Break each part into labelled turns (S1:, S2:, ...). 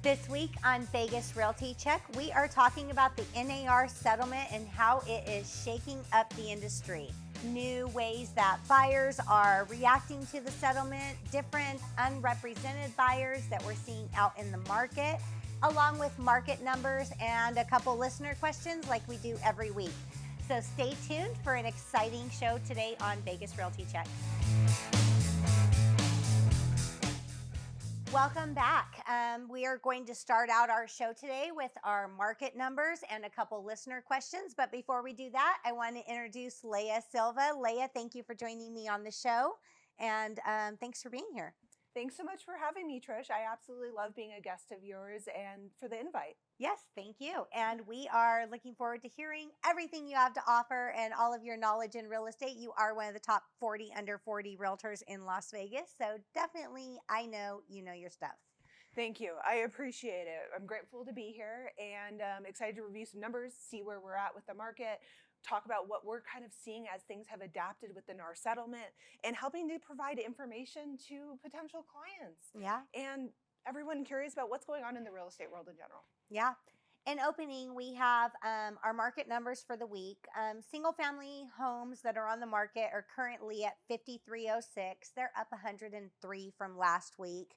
S1: This week on Vegas Realty Check, we are talking about the NAR settlement and how it is shaking up the industry. New ways that buyers are reacting to the settlement, different unrepresented buyers that we're seeing out in the market, along with market numbers and a couple listener questions like we do every week. So stay tuned for an exciting show today on Vegas Realty Check. Welcome back. We are going to start out our show today with our market numbers and a couple listener questions. But before we do that, I want to introduce Leah Silva. Leah, thank you for joining me on the show. And thanks for being here.
S2: Thanks so much for having me, Trish. I absolutely love being a guest of yours and for the invite.
S1: Yes, thank you. And we are looking forward to hearing everything you have to offer and all of your knowledge in real estate. You are one of the top 40 under 40 realtors in Las Vegas. So definitely, I know you know your stuff.
S2: Thank you. I appreciate it. I'm grateful to be here and excited to review some numbers, see where we're at with the market, talk about what we're kind of seeing as things have adapted with the NAR settlement, and helping to provide information to potential clients.
S1: Yeah.
S2: And everyone curious about what's going on in the real estate world in general.
S1: Yeah. In opening, we have our market numbers for the week. Single family homes that are on the market are currently at 5,306. They're up 103 from last week.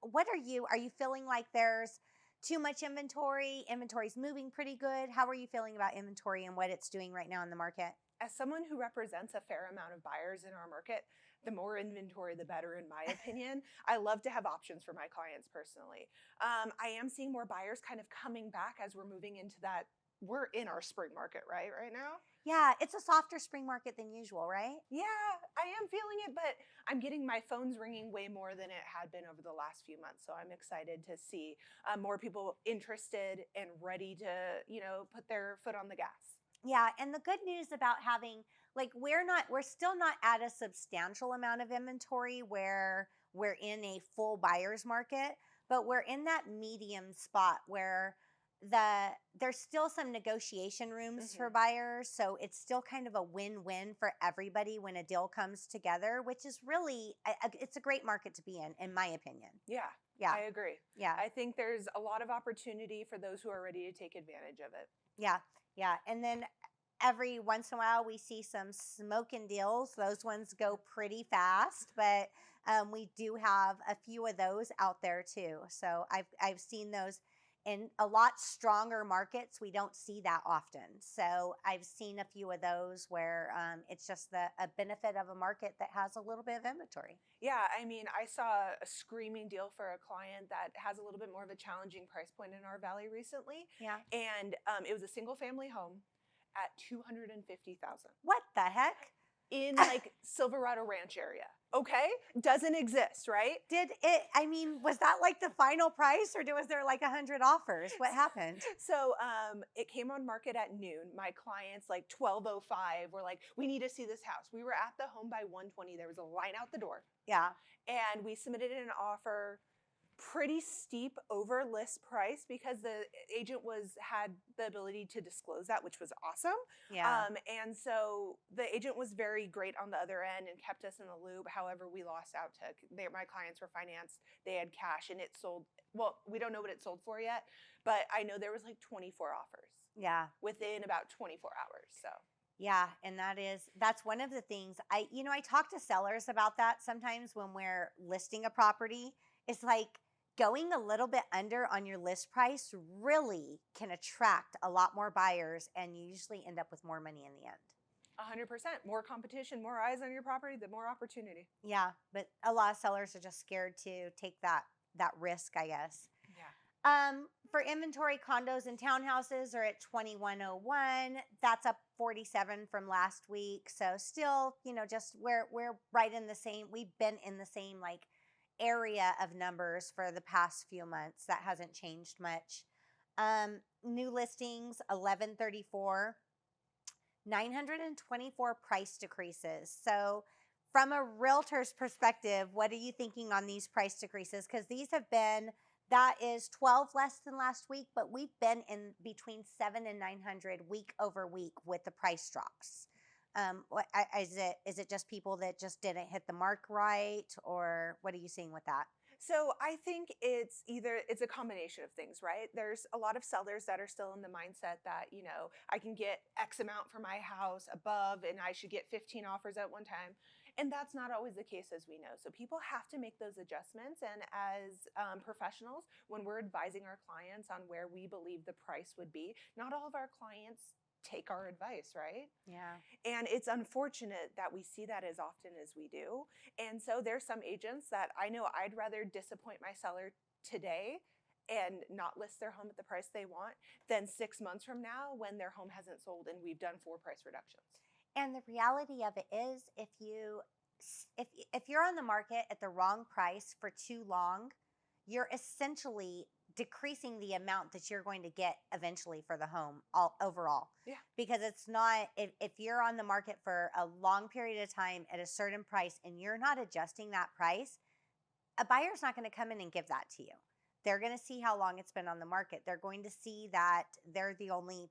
S1: What are you feeling like there's too much inventory? Inventory's moving pretty good. How are you feeling about inventory and what it's doing right now in the market?
S2: As someone who represents a fair amount of buyers in our market, the more inventory, the better, in my opinion. I love to have options for my clients personally. I am seeing more buyers kind of coming back as we're moving into that. We're in our spring market, right now?
S1: Yeah, it's a softer spring market than usual, right?
S2: Yeah, I am feeling it, but I'm getting my phones ringing way more than it had been over the last few months. So I'm excited to see more people interested and ready to, put their foot on the gas.
S1: Yeah, and the good news about having, like, we're still not at a substantial amount of inventory where we're in a full buyer's market, but we're in that medium spot where there's still some negotiation rooms for buyers, so it's still kind of a win-win for everybody when a deal comes together, which is really it's a great market to be in my opinion.
S2: Yeah, I agree.
S1: Yeah.
S2: I think there's a lot of opportunity for those who are ready to take advantage of it.
S1: Yeah. And then every once in a while we see some smoking deals. Those ones go pretty fast, but we do have a few of those out there too. So I've seen those in a lot stronger markets. We don't see that often. So I've seen a few of those where it's just a benefit of a market that has a little bit of inventory.
S2: Yeah, I mean, I saw a screaming deal for a client that has a little bit more of a challenging price point in our valley recently.
S1: Yeah.
S2: And it was a single family home at $250,000
S1: What the heck?
S2: in like Silverado Ranch area. Okay, doesn't exist, right?
S1: Was that like the final price, or was there like 100 offers? What happened?
S2: So it came on market at noon. My clients, like 12:05, were like, we need to see this house. We were at the home by 1:20. There was a line out the door.
S1: Yeah.
S2: And we submitted an offer pretty steep over list price because the agent had the ability to disclose that, which was awesome.
S1: Yeah.
S2: And so the agent was very great on the other end and kept us in the loop. However, we lost out to my clients were financed. They had cash and it sold. Well, we don't know what it sold for yet, but I know there was like 24 offers.
S1: Yeah.
S2: Within about 24 hours. So.
S1: Yeah, and that's one of the things I talk to sellers about that sometimes when we're listing a property. It's like going a little bit under on your list price really can attract a lot more buyers, and you usually end up with more money in the end.
S2: 100%. More competition, more eyes on your property, the more opportunity.
S1: Yeah, but a lot of sellers are just scared to take that risk, I guess.
S2: Yeah.
S1: For inventory, condos and townhouses are at 2101. That's up 47 from last week. So still, just we're right in the same. We've been in the same like area of numbers for the past few months. That hasn't changed much. New listings 1134, 924 price decreases. So from a realtor's perspective, what are you thinking on these price decreases? Because these have been, that is 12 less than last week, but we've been in between 700 and 900 week over week with the price drops. Is it just people that just didn't hit the mark right, or what are you seeing with that?
S2: So I think it's a combination of things, right? There's a lot of sellers that are still in the mindset that, I can get X amount for my house above and I should get 15 offers at one time. And that's not always the case, as we know. So people have to make those adjustments. And as professionals, when we're advising our clients on where we believe the price would be, not all of our clients take our advice, right?
S1: Yeah.
S2: And it's unfortunate that we see that as often as we do. And so there's some agents that I know I'd rather disappoint my seller today and not list their home at the price they want than 6 months from now when their home hasn't sold and we've done 4 price reductions.
S1: And the reality of it is, if you're on the market at the wrong price for too long, you're essentially decreasing the amount that you're going to get eventually for the home overall.
S2: Yeah.
S1: Because it's not, if you're on the market for a long period of time at a certain price and you're not adjusting that price, a buyer's not going to come in and give that to you. They're going to see how long it's been on the market. They're going to see that they're the only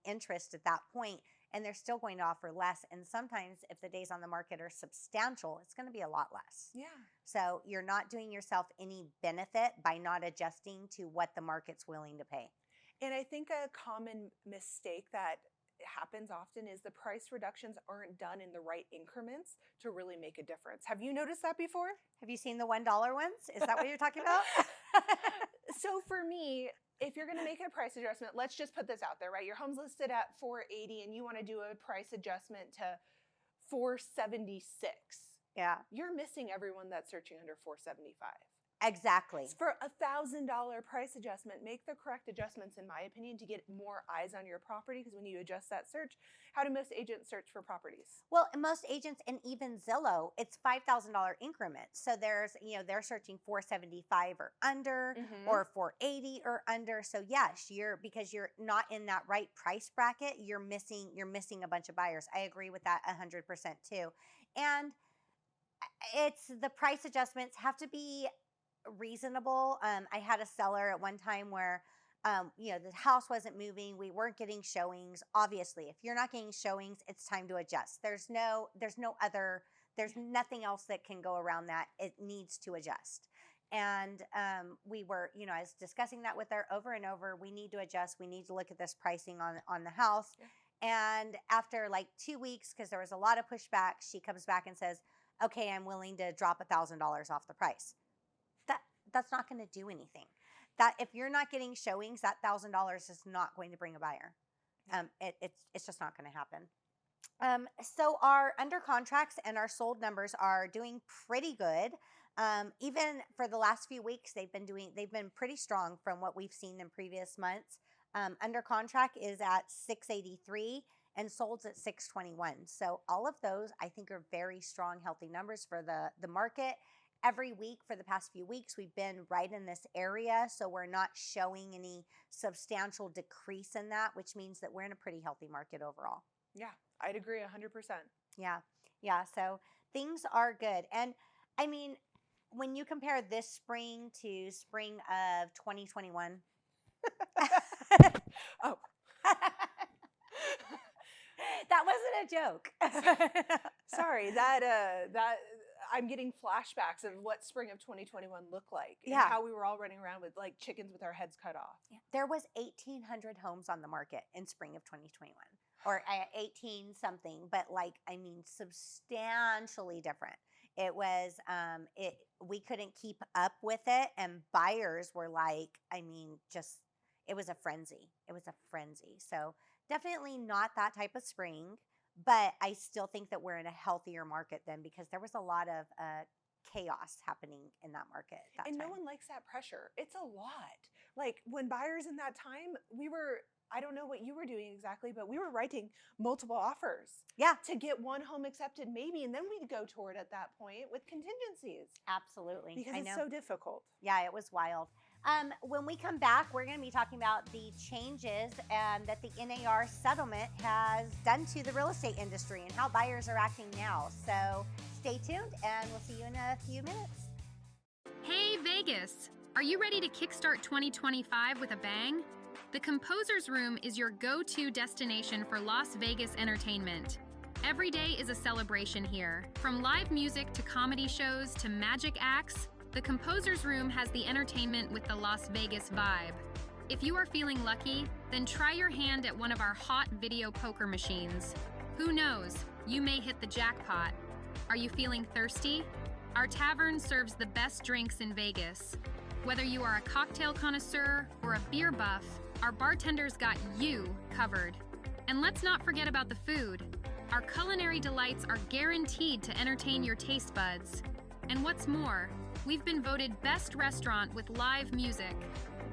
S1: interest at that point, and they're still going to offer less. And sometimes if the days on the market are substantial, it's going to be a lot less.
S2: Yeah.
S1: So you're not doing yourself any benefit by not adjusting to what the market's willing to pay.
S2: And I think a common mistake that happens often is the price reductions aren't done in the right increments to really make a difference. Have you noticed that before?
S1: Have you seen the $1 ones? Is that what you're talking about?
S2: So for me, if you're going to make a price adjustment, let's just put this out there, right? Your home's listed at $480 and you want to do a price adjustment to $476.
S1: Yeah.
S2: You're missing everyone that's searching under $475.
S1: Exactly.
S2: For a $1,000 price adjustment, make the correct adjustments, in my opinion, to get more eyes on your property. Because when you adjust that search, how do most agents search for properties?
S1: Well, most agents, and even Zillow, it's $5,000 increments. So they're searching 475 or under, or 480 or under. So yes, because you're not in that right price bracket, you're missing a bunch of buyers. I agree with that 100% too. And it's the price adjustments have to be reasonable. I had a seller at one time where, the house wasn't moving. We weren't getting showings. Obviously, if you're not getting showings, it's time to adjust. There's nothing else that can go around that. It needs to adjust. And we were, I was discussing that with her over and over. We need to adjust. We need to look at this pricing on the house. Yeah. And after like 2 weeks, because there was a lot of pushback, she comes back and says, okay, I'm willing to drop $1,000 off the price. That's not going to do anything. That if you're not getting showings, that $1,000 is not going to bring a buyer. It's just not going to happen. So our under contracts and our sold numbers are doing pretty good. Even for the last few weeks, they've been pretty strong from what we've seen in previous months. Under contract is at 683 and sold's at 621. So all of those I think are very strong, healthy numbers for the market. Every week for the past few weeks, we've been right in this area. So we're not showing any substantial decrease in that, which means that we're in a pretty healthy market overall.
S2: Yeah, I'd agree 100%.
S1: Yeah. So things are good. And I mean, when you compare this spring to spring of 2021.
S2: Oh.
S1: That wasn't a joke.
S2: Sorry, that I'm getting flashbacks of what spring of 2021 looked like.
S1: Yeah.
S2: And how we were all running around with like chickens with our heads cut off.
S1: Yeah. There was 1,800 homes on the market in spring of 2021, or 18 something, but substantially different. It was, we couldn't keep up with it, and buyers were like, it was a frenzy. It was a frenzy. So definitely not that type of spring. But I still think that we're in a healthier market then, because there was a lot of chaos happening in that market at that time.
S2: And no one likes that pressure. It's a lot. Like when buyers in that time, I don't know what you were doing exactly, but we were writing multiple offers.
S1: Yeah.
S2: To get one home accepted maybe, and then we'd go toward at that point with contingencies.
S1: Absolutely.
S2: Because it's so difficult.
S1: Yeah, it was wild. When we come back, we're going to be talking about the changes that the NAR settlement has done to the real estate industry and how buyers are acting now. So stay tuned, and we'll see you in a few minutes.
S3: Hey, Vegas! Are you ready to kickstart 2025 with a bang? The Composer's Room is your go-to destination for Las Vegas entertainment. Every day is a celebration here. From live music to comedy shows to magic acts, The Composer's Room has the entertainment with the Las Vegas vibe. If you are feeling lucky, then try your hand at one of our hot video poker machines. Who knows, you may hit the jackpot. Are you feeling thirsty? Our tavern serves the best drinks in Vegas. Whether you are a cocktail connoisseur or a beer buff, our bartenders got you covered. And let's not forget about the food. Our culinary delights are guaranteed to entertain your taste buds. And what's more, we've been voted best restaurant with live music.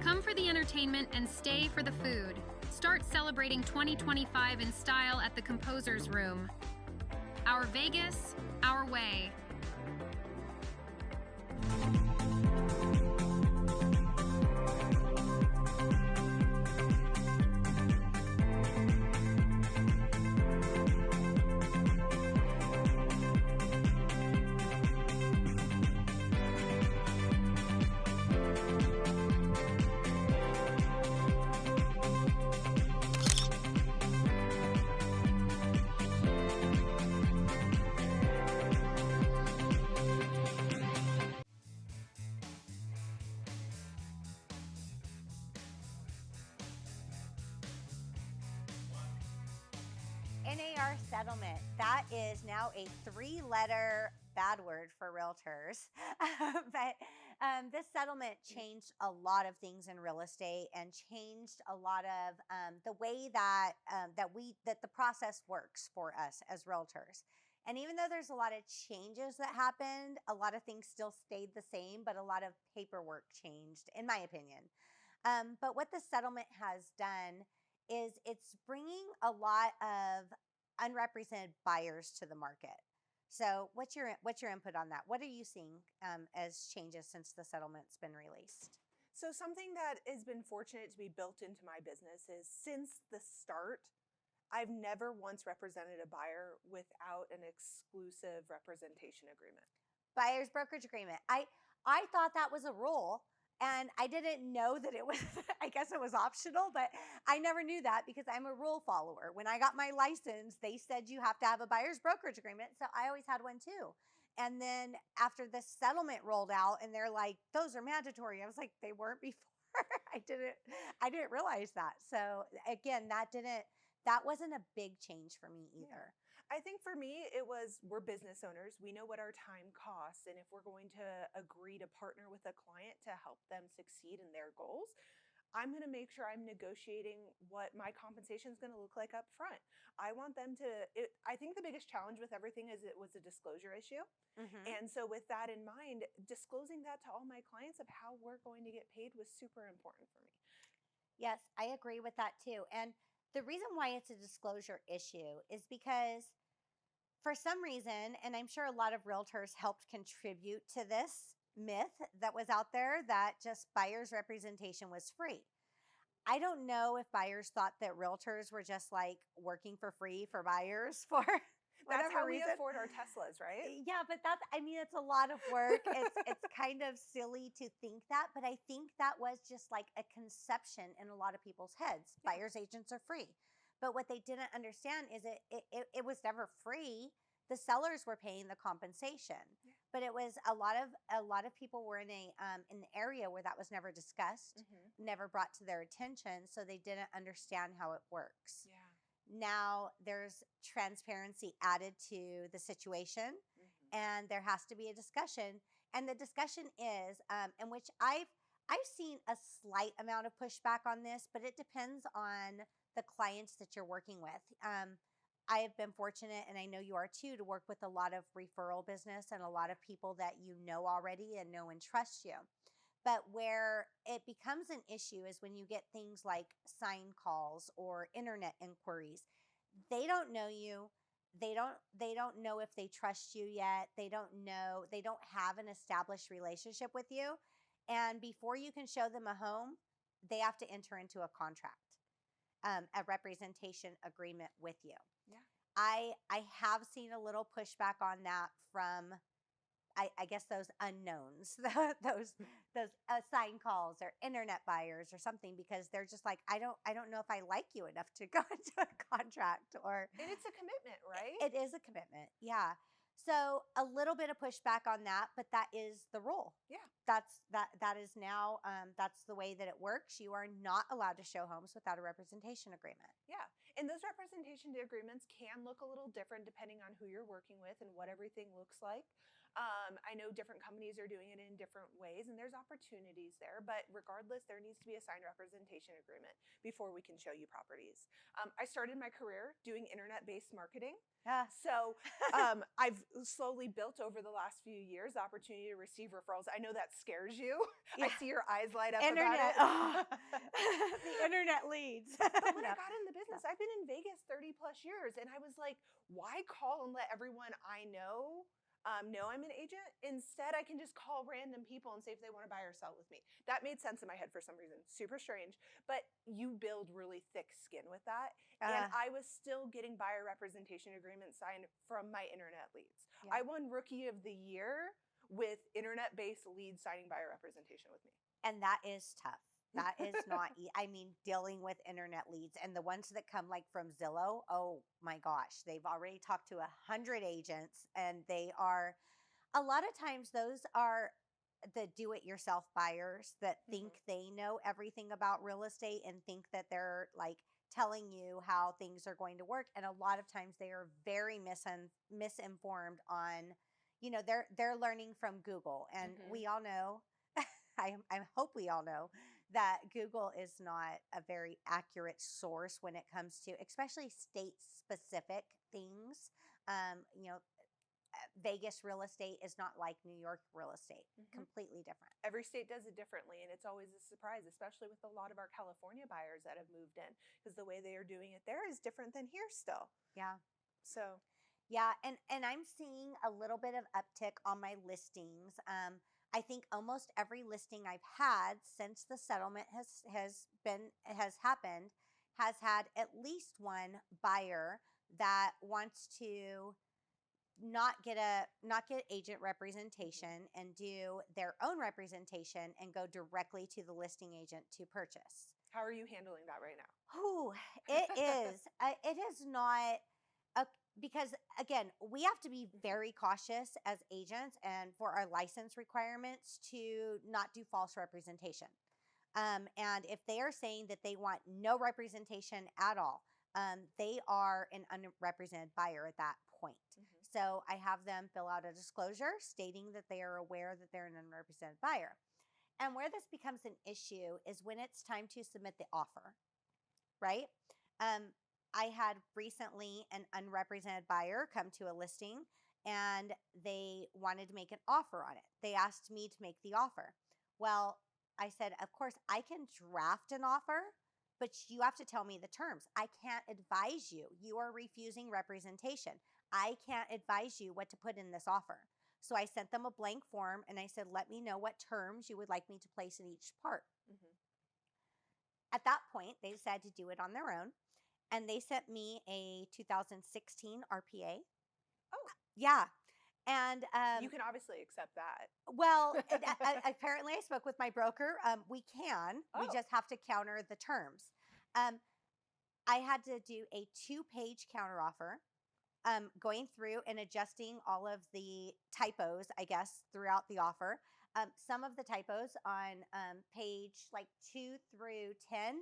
S3: Come for the entertainment and stay for the food. Start celebrating 2025 in style at the Composer's Room. Our Vegas, our way.
S1: NAR settlement, that is now a 3-letter bad word for realtors. But this settlement changed a lot of things in real estate and changed a lot of the way that the process works for us as realtors. And even though there's a lot of changes that happened, a lot of things still stayed the same, but a lot of paperwork changed, in my opinion. But what the settlement has done is it's bringing a lot of unrepresented buyers to the market. So what's your input on that? What are you seeing as changes since the settlement's been released?
S2: So something that has been fortunate to be built into my business is since the start, I've never once represented a buyer without an exclusive representation agreement.
S1: Buyer's brokerage agreement. I thought that was a rule. And I didn't know that it was, I guess it was optional, but I never knew that because I'm a rule follower. When I got my license, they said you have to have a buyer's brokerage agreement. So I always had one too. And then after the settlement rolled out and they're like, those are mandatory. I was like, they weren't before. I didn't realize that. So again, that wasn't a big change for me either.
S2: Yeah. I think for me, it was, we're business owners. We know what our time costs. And if we're going to agree to partner with a client to help them succeed in their goals, I'm going to make sure I'm negotiating what my compensation is going to look like up front. I want them to, I think the biggest challenge with everything is it was a disclosure issue. Mm-hmm. And so with that in mind, disclosing that to all my clients of how we're going to get paid was super important for me.
S1: Yes, I agree with that too. And the reason why it's a disclosure issue is because for some reason, and I'm sure a lot of realtors helped contribute to this myth that was out there that just buyer's representation was free. I don't know if buyers thought that realtors were just like working for free for buyers for
S2: That's how
S1: reason.
S2: we afford our Teslas, right?
S1: Yeah, but it's a lot of work. It's kind of silly to think that, but I think that was just like a conception in a lot of people's heads. Yeah. Buyer's agents are free. But what they didn't understand is it was never free. The sellers were paying the compensation, yeah. But it was a lot of people were in an area where that was never discussed, mm-hmm. Never brought to their attention, so they didn't understand how it works. Yeah. Now there's transparency added to the situation, mm-hmm. And there has to be a discussion. And the discussion is, in which I've seen a slight amount of pushback on this, but it depends on the clients that you're working with. I have been fortunate, and I know you are too, to work with a lot of referral business and a lot of people that you know already and know and trust you. But where it becomes an issue is when you get things like sign calls or internet inquiries. They don't know you. They don't know if they trust you yet. They don't have an established relationship with you. And before you can show them a home, they have to enter into a contract. A representation agreement with you. Yeah. I have seen a little pushback on that from, I guess, those unknowns, those sign calls or internet buyers or something, because they're just like, I don't know if I like you enough to go into a contract. And
S2: it's a commitment, right?
S1: It is a commitment. Yeah. So a little bit of pushback on that, but that is the rule.
S2: Yeah.
S1: That is now that's the way that it works. You are not allowed to show homes without a representation agreement.
S2: Yeah. And those representation agreements can look a little different depending on who you're working with and what everything looks like. I know different companies are doing it in different ways, and there's opportunities there. But regardless, there needs to be a signed representation agreement before we can show you properties. I started my career doing internet-based marketing.
S1: Yeah.
S2: So I've slowly built over the last few years the opportunity to receive referrals. I know that scares you.
S1: Yeah.
S2: I see your eyes light up
S1: Internet.
S2: about it.
S1: The internet leads.
S2: But when I got in the business, I've been in Vegas 30 plus years, and I was like, why call and let everyone I know I'm an agent? Instead, I can just call random people and say if they want to buy or sell with me. That made sense in my head for some reason. Super strange, but you build really thick skin with that. And I was still getting buyer representation agreements signed from my internet leads.
S1: Yeah.
S2: I won Rookie of the Year with internet-based leads signing buyer representation with me.
S1: And that is tough. That is not, I mean, dealing with internet leads and the ones that come like from Zillow. Oh my gosh, they've already talked to 100 agents, and they are, a lot of times those are the do-it-yourself buyers that think they know everything about real estate and think that they're like telling you how things are going to work. And a lot of times they are very misinformed on, you know, they're learning from Google. And we all know, I hope we all know that Google is not a very accurate source when it comes to, especially state-specific things. You know, Vegas real estate is not like New York real estate. Completely different.
S2: Every state does it differently, and it's always a surprise, especially with a lot of our California buyers that have moved in, because the way they are doing it there is different than here still.
S1: Yeah.
S2: So
S1: yeah, and I'm seeing a little bit of uptick on my listings. I think almost every listing I've had since the settlement has happened has had at least one buyer that wants to not get agent representation and do their own representation and go directly to the listing agent to purchase.
S2: how are you handling that right now?
S1: Whew, it is. It is not. Because again, we have to be very cautious as agents and for our license requirements to not do false representation. And if they are saying that they want no representation at all, they are an unrepresented buyer at that point. So I have them fill out a disclosure stating that they are aware that they're an unrepresented buyer. And where this becomes an issue is when it's time to submit the offer, right? I had recently an unrepresented buyer come to a listing and they wanted to make an offer on it. They asked me to make the offer. Well, I said, of course, I can draft an offer, but you have to tell me the terms. I can't advise you. You are refusing representation. I can't advise you what to put in this offer. So I sent them a blank form and I said, let me know what terms you would like me to place in each part. At that point, they decided to do it on their own. And they sent me a 2016 RPA.
S2: Oh.
S1: Yeah. And
S2: you can obviously accept that.
S1: Well, apparently I spoke with my broker. We can. We just have to counter the terms. I had to do a 2-page counteroffer, going through and adjusting all of the typos, I guess, throughout the offer. Some of the typos on page like 2 through 10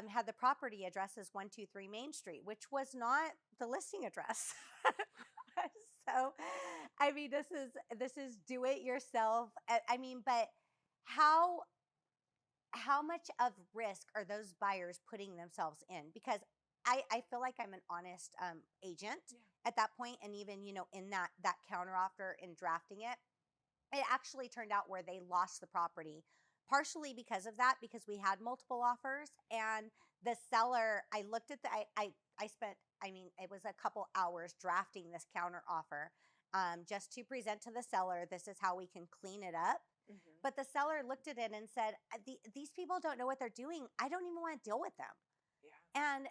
S1: had the property address as 123 Main Street, which was not the listing address. So, I mean, this is do it yourself. I mean, but how much of risk are those buyers putting themselves in? Because I feel like I'm an honest agent at that point, and even, you know, in that counteroffer in drafting it, it actually turned out where they lost the property. Partially because of that, because we had multiple offers, and the seller, I looked at I spent, I mean, it was a couple hours drafting this counter offer, just to present to the seller, this is how we can clean it up. But the seller looked at it and said, these people don't know what they're doing. I don't even want to deal with them. And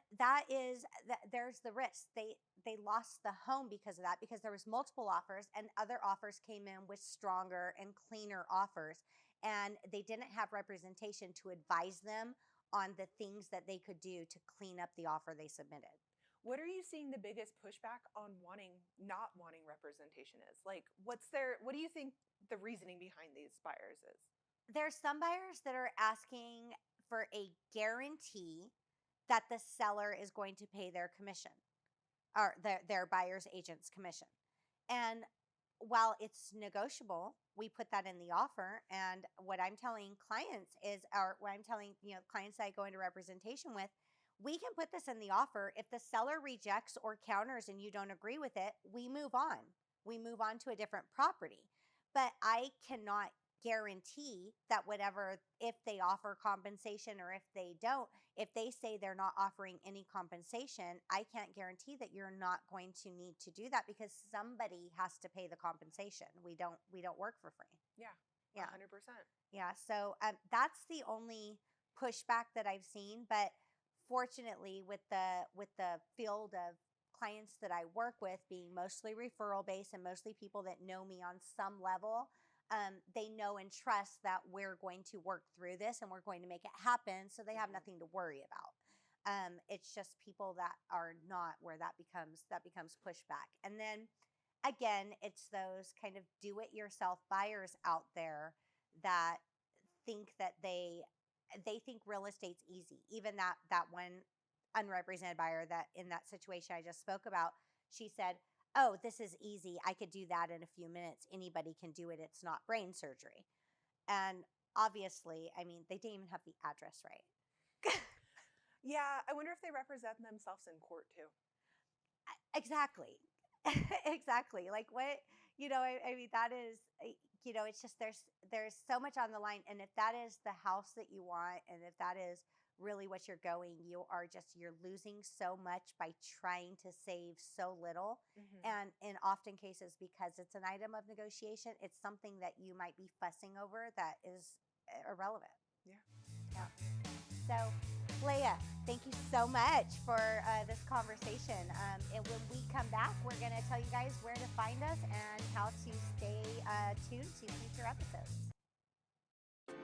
S1: there's the risk. They lost the home because of that, because there was multiple offers and other offers came in with stronger and cleaner offers. And they didn't have representation to advise them on the things that they could do to clean up the offer they submitted.
S2: What are you seeing the biggest pushback on not wanting representation is? Like, what do you think the reasoning behind these buyers is?
S1: There's some buyers that are asking for a guarantee that the seller is going to pay their commission, or their buyer's agent's commission. And while it's negotiable, we put that in the offer. And what I'm telling clients is, or what I'm telling clients that I go into representation with, we can put this in the offer. If the seller rejects or counters and you don't agree with it, we move on. We move on to a different property. But I cannot guarantee that if they offer compensation or if they don't, if they say they're not offering any compensation, I can't guarantee that you're not going to need to do that, because somebody has to pay the compensation. We don't work for free.
S2: Yeah. 100%.
S1: Yeah. So that's the only pushback that I've seen. But fortunately, with the field of clients that I work with being mostly referral based and mostly people that know me on some level, they know and trust that we're going to work through this and we're going to make it happen. So they have nothing to worry about. It's just people that are not, where that becomes pushback. And then again, it's those kind of do-it-yourself buyers out there that think that they think real estate's easy. Even that one unrepresented buyer that in that situation I just spoke about, she said, "Oh, this is easy. I could do that in a few minutes. Anybody can do it. It's not brain surgery." And obviously, I mean, they didn't even have the address right.
S2: Yeah, I wonder if they represent themselves in court too.
S1: Exactly. Exactly. Like what, I mean, that is, it's just there's so much on the line. And if that is the house that you want, and if that is really what you're going, you're losing so much by trying to save so little. And in often cases, because it's an item of negotiation, it's something that you might be fussing over that is irrelevant. Yeah. So Leah, thank you so much for this conversation. And when we come back, we're going to tell you guys where to find us and how to stay tuned to future episodes.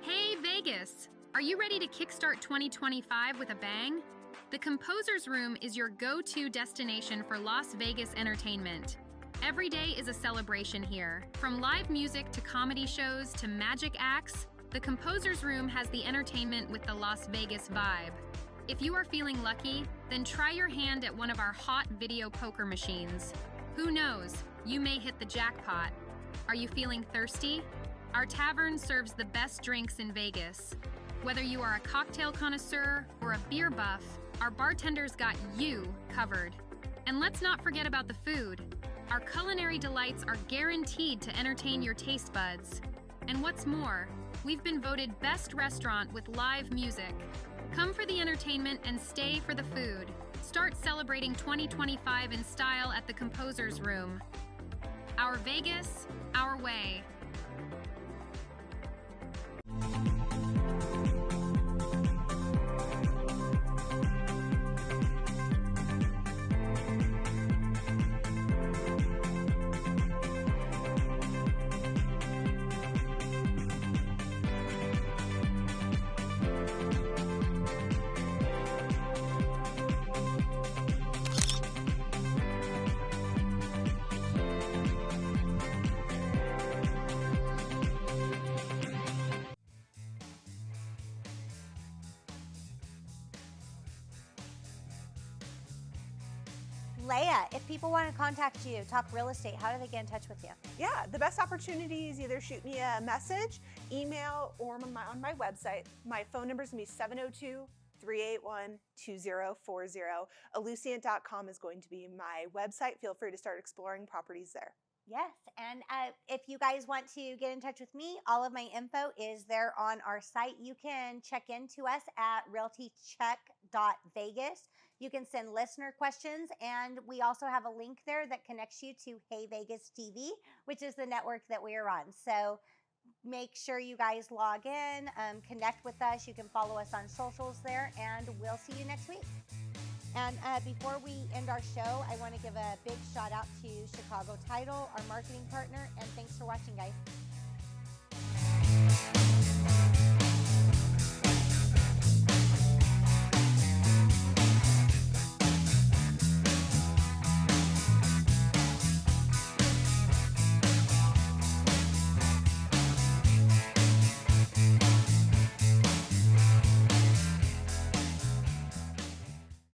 S3: Hey Vegas! Are you ready to kickstart 2025 with a bang? The Composer's Room is your go-to destination for Las Vegas entertainment. Every day is a celebration here. From live music to comedy shows to magic acts, the Composer's Room has the entertainment with the Las Vegas vibe. If you are feeling lucky, then try your hand at one of our hot video poker machines. Who knows, you may hit the jackpot. Are you feeling thirsty? Our tavern serves the best drinks in Vegas. Whether you are a cocktail connoisseur or a beer buff, our bartenders got you covered. And let's not forget about the food. Our culinary delights are guaranteed to entertain your taste buds. And what's more, we've been voted best restaurant with live music. Come for the entertainment and stay for the food. Start celebrating 2025 in style at the Composer's Room. Our Vegas, our way.
S1: Leah, if people want to contact you, talk real estate, how do they get in touch with you?
S2: Yeah, the best opportunity is either shoot me a message, email, or on my website. My phone number is going to be 702-381-2040. Elucient.com is going to be my website. Feel free to start exploring properties there.
S1: Yes, and if you guys want to get in touch with me, all of my info is there on our site. You can check into us at realtycheck.vegas. You can send listener questions, and we also have a link there that connects you to Hey Vegas TV, which is the network that we are on. So make sure you guys log in, connect with us. You can follow us on socials there, and we'll see you next week. And before we end our show, I want to give a big shout out to Chicago Title, our marketing partner, and thanks for watching, guys.